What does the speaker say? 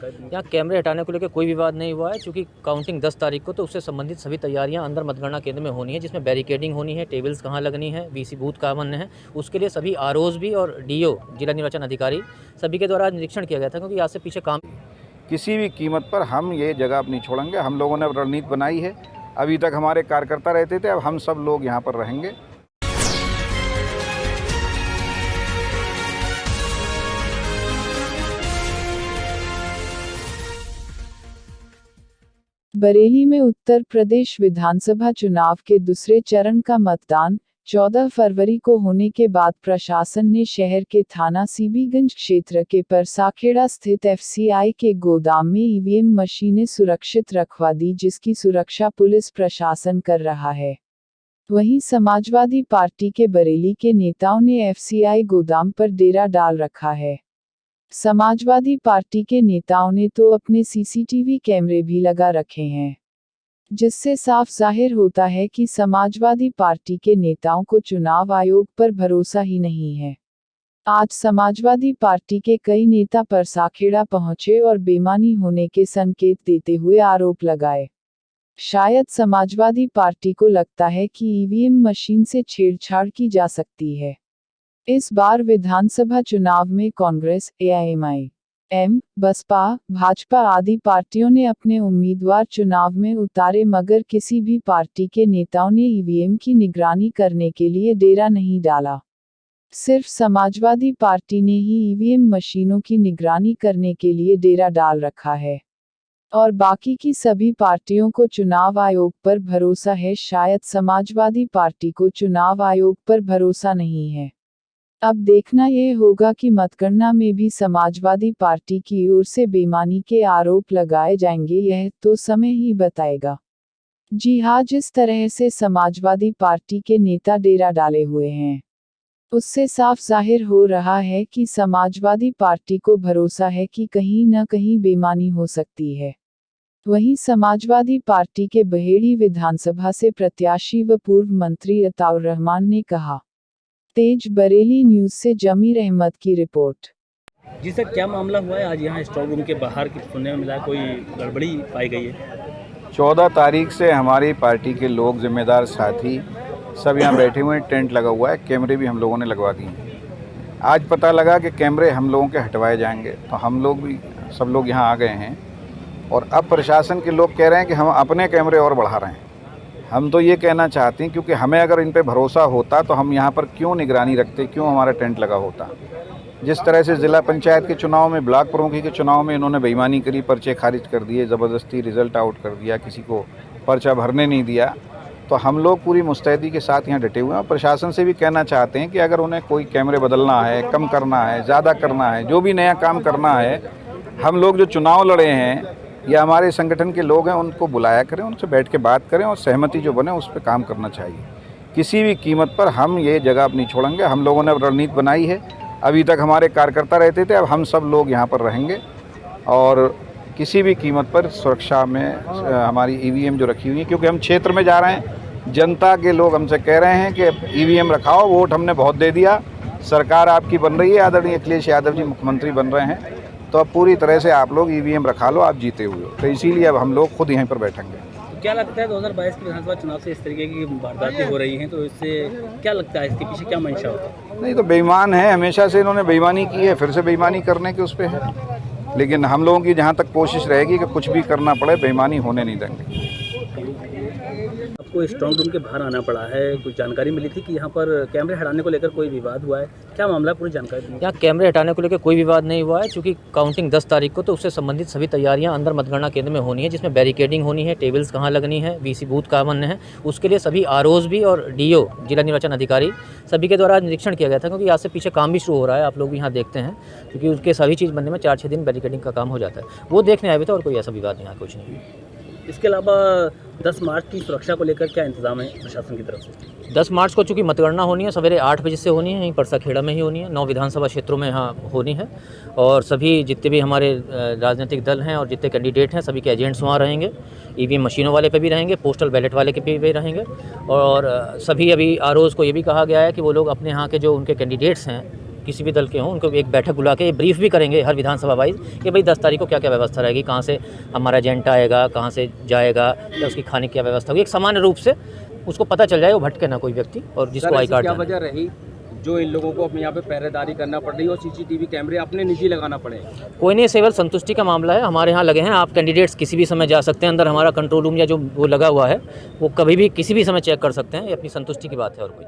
यहाँ कैमरे हटाने को लेकर कोई विवाद नहीं हुआ है, क्योंकि काउंटिंग 10 तारीख को तो उससे संबंधित सभी तैयारियां अंदर मतगणना केंद्र में होनी है, जिसमें बैरिकेडिंग होनी है, टेबल्स कहाँ लगनी है, वीसी बूथ कहाँ बनने हैं। उसके लिए सभी आरओज भी और डीओ जिला निर्वाचन अधिकारी सभी के द्वारा निरीक्षण किया गया था, क्योंकि आज से पीछे काम किसी भी कीमत पर हम ये जगह अब नहीं छोड़ेंगे। हम लोगों ने रणनीति बनाई है। अभी तक हमारे कार्यकर्ता रहते थे, अब हम सब लोग यहाँ पर रहेंगे। बरेली में उत्तर प्रदेश विधानसभा चुनाव के दूसरे चरण का मतदान 14 फरवरी को होने के बाद प्रशासन ने शहर के थाना सीबीगंज क्षेत्र के परसाखेड़ा स्थित एफसीआई के गोदाम में ईवीएम मशीनें सुरक्षित रखवा दी, जिसकी सुरक्षा पुलिस प्रशासन कर रहा है। वहीं समाजवादी पार्टी के बरेली के नेताओं ने एफसीआई गोदाम पर डेरा डाल रखा है। समाजवादी पार्टी के नेताओं ने तो अपने सीसीटीवी कैमरे भी लगा रखे हैं, जिससे साफ जाहिर होता है कि समाजवादी पार्टी के नेताओं को चुनाव आयोग पर भरोसा ही नहीं है। आज समाजवादी पार्टी के कई नेता परसाखेड़ा पहुंचे और बेईमानी होने के संकेत देते हुए आरोप लगाए। शायद समाजवादी पार्टी को लगता है कि ईवीएम मशीन से छेड़छाड़ की जा सकती है। इस बार विधानसभा चुनाव में कांग्रेस, एआईएमआईएम, बसपा, भाजपा आदि पार्टियों ने अपने उम्मीदवार चुनाव में उतारे, मगर किसी भी पार्टी के नेताओं ने ईवीएम की निगरानी करने के लिए डेरा नहीं डाला। सिर्फ समाजवादी पार्टी ने ही ईवीएम मशीनों की निगरानी करने के लिए डेरा डाल रखा है, और बाकी की सभी पार्टियों को चुनाव आयोग पर भरोसा है। शायद समाजवादी पार्टी को चुनाव आयोग पर भरोसा नहीं है। अब देखना यह होगा कि मतगणना में भी समाजवादी पार्टी की ओर से बेईमानी के आरोप लगाए जाएंगे, यह तो समय ही बताएगा। जी हाँ, जिस तरह से समाजवादी पार्टी के नेता डेरा डाले हुए हैं, उससे साफ जाहिर हो रहा है कि समाजवादी पार्टी को भरोसा है कि कहीं न कहीं बेईमानी हो सकती है। वहीं समाजवादी पार्टी के बहेड़ी विधानसभा से प्रत्याशी व पूर्व मंत्री अताउर रहमान ने कहा। तेज बरेली न्यूज से जमीर अहमद की रिपोर्ट। जी सर, क्या मामला हुआ है आज यहाँ स्ट्रांग रूम के बाहर की सुनने में मिला कोई गड़बड़ी पाई गई है? 14 तारीख से हमारी पार्टी के लोग, जिम्मेदार साथी सब यहाँ बैठे हुए हैं। टेंट लगा हुआ है, कैमरे भी हम लोगों ने लगवा दिए हैं। आज पता लगा कि कैमरे हम लोगों के हटवाए जाएंगे, तो हम लोग भी सब लोग यहाँ आ गए हैं। और अब प्रशासन के लोग कह रहे हैं कि हम अपने कैमरे और बढ़ा रहे हैं। हम तो ये कहना चाहते हैं, क्योंकि हमें अगर इन पे भरोसा होता तो हम यहाँ पर क्यों निगरानी रखते, क्यों हमारा टेंट लगा होता। जिस तरह से ज़िला पंचायत के चुनाव में, ब्लॉक प्रमुखी के चुनाव में इन्होंने बेईमानी करी, पर्चे खारिज कर दिए, ज़बरदस्ती रिज़ल्ट आउट कर दिया, किसी को पर्चा भरने नहीं दिया, तो हम लोग पूरी मुस्तैदी के साथ यहाँ डटे हुए हैं। और प्रशासन से भी कहना चाहते हैं कि अगर उन्हें कोई कैमरे बदलना है, कम करना है, ज़्यादा करना है, जो भी नया काम करना है, हम लोग जो चुनाव लड़े हैं या हमारे संगठन के लोग हैं, उनको बुलाया करें, उनसे बैठ के बात करें और सहमति जो बने उस पर काम करना चाहिए। किसी भी कीमत पर हम ये जगह अब नहीं छोड़ेंगे। हम लोगों ने रणनीति बनाई है। अभी तक हमारे कार्यकर्ता रहते थे, अब हम सब लोग यहाँ पर रहेंगे। और किसी भी कीमत पर सुरक्षा में हमारी ईवीएम जो रखी हुई है, क्योंकि हम क्षेत्र में जा रहे हैं, जनता के लोग हमसे कह रहे हैं कि ईवीएम रखाओ, वोट हमने बहुत दे दिया, सरकार आपकी बन रही है, आदरणीय अखिलेश यादव जी मुख्यमंत्री बन रहे हैं, तो अब पूरी तरह से आप लोग ईवीएम रखा लो, आप जीते हुए हो। तो इसीलिए अब हम लोग खुद यहीं पर बैठेंगे। तो क्या लगता है 2022 के विधानसभा चुनाव से इस तरीके की वारदातें हो रही हैं, तो इससे क्या लगता है, इसके पीछे क्या मंशा होता है? नहीं, तो बेईमान है, हमेशा से इन्होंने बेईमानी की है, फिर से बेईमानी करने के उस पर है। लेकिन हम लोगों की जहाँ तक कोशिश रहेगी कि कुछ भी करना पड़े, बेईमानी होने नहीं देंगे। आपको स्ट्रांग रूम के बाहर आना पड़ा है, कुछ जानकारी मिली थी कि यहाँ पर कैमरे हटाने को लेकर कोई विवाद हुआ है, क्या मामला है, पूरी जानकारी दीजिए। यहाँ कैमरे हटाने को लेकर कोई विवाद नहीं हुआ है, क्योंकि काउंटिंग 10 तारीख को तो उससे संबंधित सभी तैयारियां अंदर मतगणना केंद्र में होनी है, जिसमें बैरिकेडिंग होनी है, टेबल्स कहाँ लगनी है, वीसी बूथ कहाँ बनने हैं। उसके लिए सभी आरओज भी और डीओ जिला निर्वाचन अधिकारी सभी के द्वारा निरीक्षण किया गया था, क्योंकि आज से पीछे काम भी शुरू हो रहा है। आप लोग भी यहाँ देखते हैं, क्योंकि उसके सभी चीज़ बनने में 4-6 दिन बैरिकेडिंग का काम हो जाता है। वो देखने आए थे, और कोई ऐसा विवाद यहाँ कुछ नहीं। इसके अलावा 10 मार्च की सुरक्षा को लेकर क्या इंतजाम है प्रशासन की तरफ से? 10 मार्च को चूँकि मतगणना होनी है, सवेरे 8 बजे से होनी है, यहीं परसाखेड़ा में ही होनी है। 9 विधानसभा क्षेत्रों में यहाँ होनी है, और सभी जितने भी हमारे राजनीतिक दल हैं और जितने कैंडिडेट हैं, सभी के एजेंट्स वहाँ रहेंगे। ईवीएम मशीनों वाले पे भी रहेंगे, पोस्टल बैलेट वाले के पे भी रहेंगे। और सभी अभी आरओज़ को ये भी कहा गया है कि वो लोग अपने यहाँ के जो उनके कैंडिडेट्स हैं, किसी भी दल के हों उनको एक बैठक बुला के ब्रीफ भी करेंगे हर विधानसभा वाइज कि भाई 10 तारीख को क्या क्या व्यवस्था रहेगी, कहाँ से हमारा एजेंट आएगा, कहाँ से जाएगा, या उसकी खाने की क्या व्यवस्था होगी। एक सामान्य रूप से उसको पता चल जाए, वो भटके ना कोई व्यक्ति, और जिसको आई कार्ड क्या वजह रही जो इन लोगों को अपने यहाँ पे पहरेदारी करना पड़ रही है और सीसीटीवी कैमरे अपने निजी लगाना पड़े? कोई नहीं, केवल संतुष्टि का मामला है। हमारे यहाँ लगे हैं, आप कैंडिडेट्स किसी भी समय जा सकते हैं अंदर, हमारा कंट्रोल रूम या जो वो लगा हुआ है वो कभी भी किसी भी समय चेक कर सकते हैं। ये अपनी संतुष्टि की बात है और कोई